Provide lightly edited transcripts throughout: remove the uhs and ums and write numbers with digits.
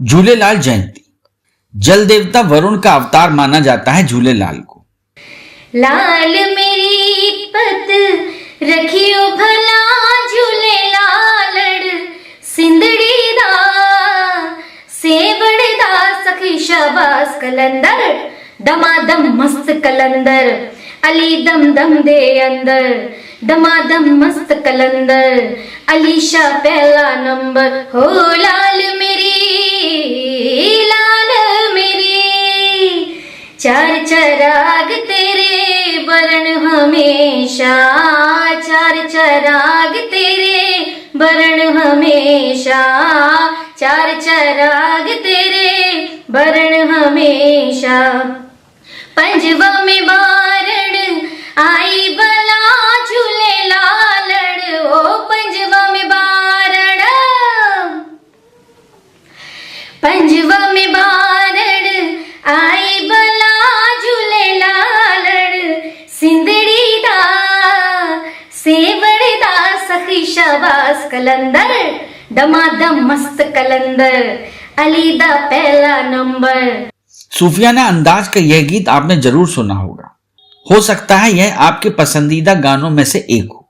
झूलेलाल जयंती। जल देवता वरुण का अवतार माना जाता है झूलेलाल को। लाल मेरी पत रखियो भला झूलेलाल सिंधड़ी दा सेवड़ दा सखी शाबाश कलंदर दमादम मस्त कलंदर अली दम दम दे अंदर दमादम मस्त कलंदर अलीशा पहला नंबर हो लाल मेरी चार चराग तेरे बरन हमेशा चार चराग तेरे बरन हमेशा चार चराग तेरे बरन हमेशा पंजवा में बारण आई बला झूलेलाल ओ पंजवा में बारण पंजवा में बारण आई बला झूलेलाल सिंधड़ी दा सेवड़ दा सखी शाबाश कलंदर दमादम मस्त कलंदर अली दा पहला नंबर। सूफियाना अंदाज का यह गीत आपने जरूर सुना होगा। हो सकता है यह आपके पसंदीदा गानों में से एक हो।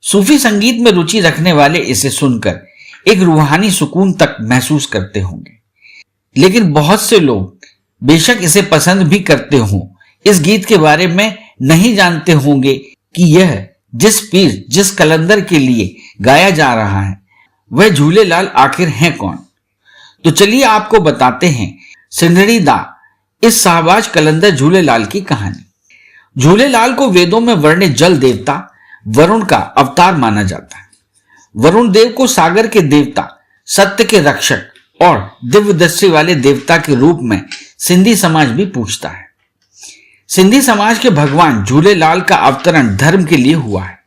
सूफी संगीत में रुचि रखने वाले इसे सुनकर एक रूहानी सुकून तक महसूस करते होंगे, लेकिन बहुत से लोग बेशक इसे पसंद भी करते हों, इस गीत के बारे में नहीं जानते होंगे कि यह जिस पीर जिस कलंदर के लिए गाया जा रहा है वह झूलेलाल आखिर है कौन। तो चलिए आपको बताते हैं सिंधड़ी दा इस शाहबाज कलंदर झूलेलाल की कहानी। झूलेलाल को वेदों में वर्णित जल देवता वरुण का अवतार माना जाता है। वरुण देव को सागर के देवता, सत्य के रक्षक और दिव्य दृष्टि वाले देवता के रूप में सिंधी समाज भी पूछता है। सिंधी समाज के भगवान झूलेलाल का अवतरण धर्म के लिए हुआ है।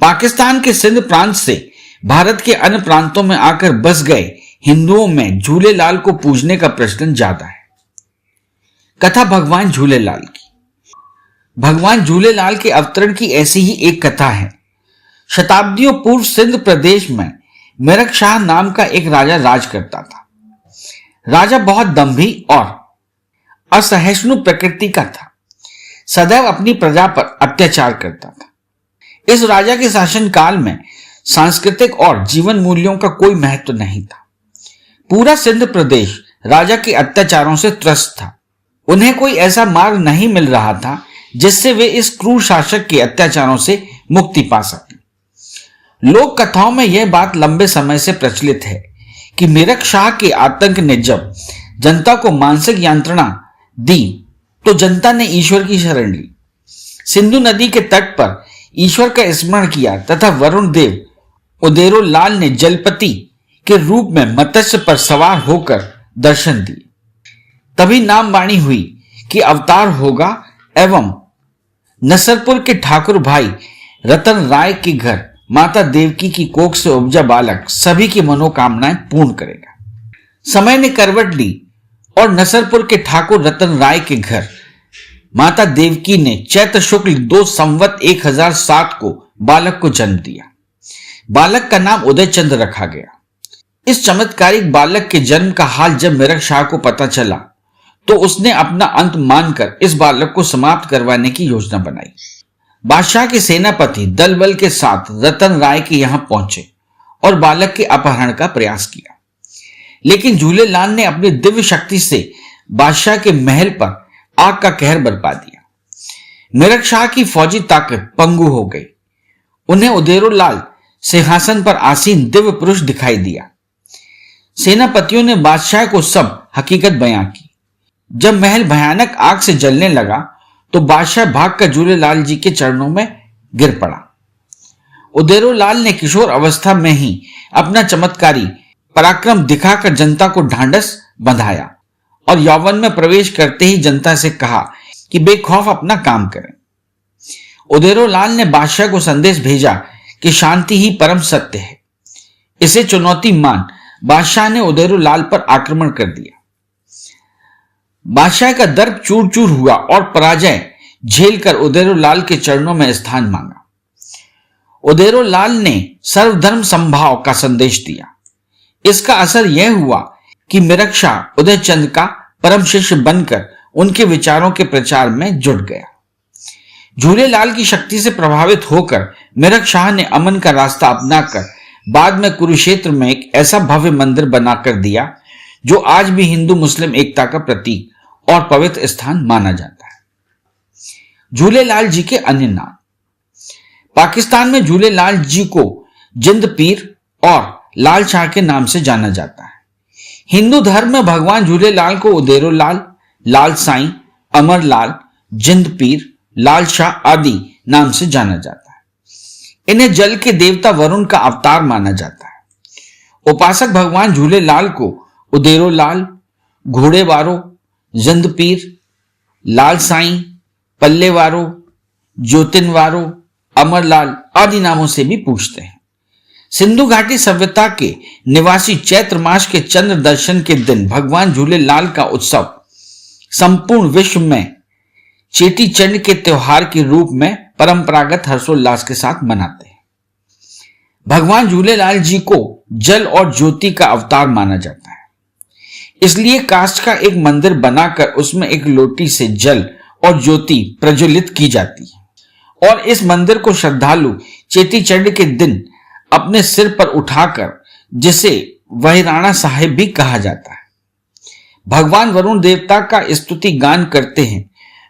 पाकिस्तान के सिंध प्रांत से भारत के अन्य प्रांतों में आकर बस गए हिंदुओं में झूलेलाल को पूजने का प्रचलन ज्यादा है। कथा भगवान झूलेलाल की। भगवान झूलेलाल के अवतरण की ऐसी ही एक कथा है। शताब्दियों पूर्व सिंध प्रदेश में मेरठ शाह नाम का एक राजा राज करता था। राजा बहुत दंभी और असहिष्णु प्रकृति का था, सदैव अपनी प्रजा पर अत्याचार करता था। इस राजा के शासन काल में सांस्कृतिक और जीवन मूल्यों का कोई महत्व नहीं था। पूरा सिंध प्रदेश राजा के अत्याचारों से त्रस्त था। उन्हें कोई ऐसा मार्ग नहीं मिल रहा था जिससे वे इस क्रूर शासक के अत्याचारों से मुक्ति पा सकें। लोक कथाओं में यह बात लंबे समय से प्रचलित है कि मेरठ शाह के आतंक ने जब जनता को मानसिक यांत्रणा दी तो जनता ने ईश्वर की शरण ली। सिंधु नदी के तट पर ईश्वर का स्मरण किया तथा वरुण देव उदेरो लाल ने जलपति के रूप में मत्स्य पर सवार होकर दर्शन दिए। तभी नामवाणी हुई कि अवतार होगा एवं नसरपुर के ठाकुर भाई रतन राय के घर माता देवकी की कोख से उपजा बालक सभी की मनोकामनाएं पूर्ण करेगा। समय ने करवट ली और नसरपुर के ठाकुर रतन राय के घर माता देवकी ने चैत्र शुक्ल 2 संवत 1007 को बालक को जन्म दिया। बालक का नाम उदयचंद रखा गया। इस चमत्कारिक बालक के जन्म का हाल जब मेरठ शाह को पता चला तो उसने अपना अंत मानकर इस बालक को समाप्त करवाने की योजना बनाई। बादशाह के सेनापति दल बल के साथ रतन राय के यहां पहुंचे और बालक के अपहरण का प्रयास किया, लेकिन झूलेलाल ने अपनी दिव्य शक्ति से बादशाह के महल पर आग का कहर बरपा दिया। मेरठ शाह की फौजी ताकत पंगु हो गई। उन्हें उदेरो लाल सिंहासन पर आसीन दिव्य पुरुष दिखाई दिया। सेनापतियों ने बादशाह को सब हकीकत बयां की। जब महल भयानक आग से जलने लगा तो बादशाह भागकर झूलेलाल जी के चरणों में गिर पड़ा। उदेरो लाल ने किशोर अवस्था में ही अपना चमत्कारी पराक्रम दिखाकर जनता को ढांढस बंधाया और यौवन में प्रवेश करते ही जनता से कहा कि बेखौफ अपना काम करें। उदेरो लाल ने बादशाह को संदेश भेजा कि शांति ही परम सत्य है। इसे चुनौती मान बादशाह ने उदेरो लाल पर आक्रमण कर दिया। बादशाह का दर्प चूर चूर हुआ और पराजय झेलकर उदेरो लाल के चरणों में स्थान मांगा। उदेरो लाल ने सर्वधर्म संभाव का संदेश दिया। इसका असर यह हुआ कि मीरक शाह उदय चंद का परम शिष्य बनकर उनके विचारों के प्रचार में जुट गया। झूलेलाल की शक्ति से प्रभावित होकर मीरक शाह ने अमन का रास्ता अपनाकर बाद में कुरुक्षेत्र में एक ऐसा भव्य मंदिर बनाकर दिया जो आज भी हिंदू मुस्लिम एकता का प्रतीक और पवित्र स्थान माना जाता है। झूलेलाल जी के अन्य नाम। पाकिस्तान में झूलेलाल जी को जिंद पीर और लाल शाह के नाम से जाना जाता है। हिंदू धर्म में भगवान झूलेलाल को उदेरो लाल, लाल साईं, अमर लाल, जिंद पीर, लाल शाह आदि नाम से जाना जाता है। इन्हें जल के देवता वरुण का अवतार माना जाता है। उपासक भगवान झूलेलाल को उदेरो लाल, घोड़े वारो, जिंद पीर, लाल साईं, पल्ले वारो, ज्योतिन वारो, अमरलाल आदि नामों से भी पूछते हैं। सिंधु घाटी सभ्यता के निवासी चैत्र मास के चंद्र दर्शन के दिन भगवान झूलेलाल का उत्सव संपूर्ण विश्व में चेटी चंड के त्योहार के रूप में परंपरागत हर्षोल्लास के साथ मनाते हैं। भगवान झूलेलाल जी को जल और ज्योति का अवतार माना जाता है, इसलिए काष्ठ का एक मंदिर बनाकर उसमें एक लोटी से जल और ज्योति प्रज्वलित की जाती है और इस मंदिर को श्रद्धालु चेटी चंड के दिन अपने सिर पर उठाकर, जिसे वहिराणा साहिब भी कहा जाता है, भगवान वरुण देवता का स्तुति गान करते हैं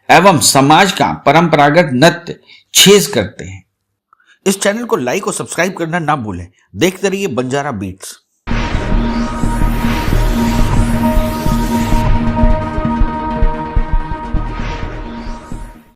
एवं समाज का परंपरागत नृत्य छेज करते हैं। इस चैनल को लाइक और सब्सक्राइब करना ना भूलें। देखते रहिए बंजारा बीट्स।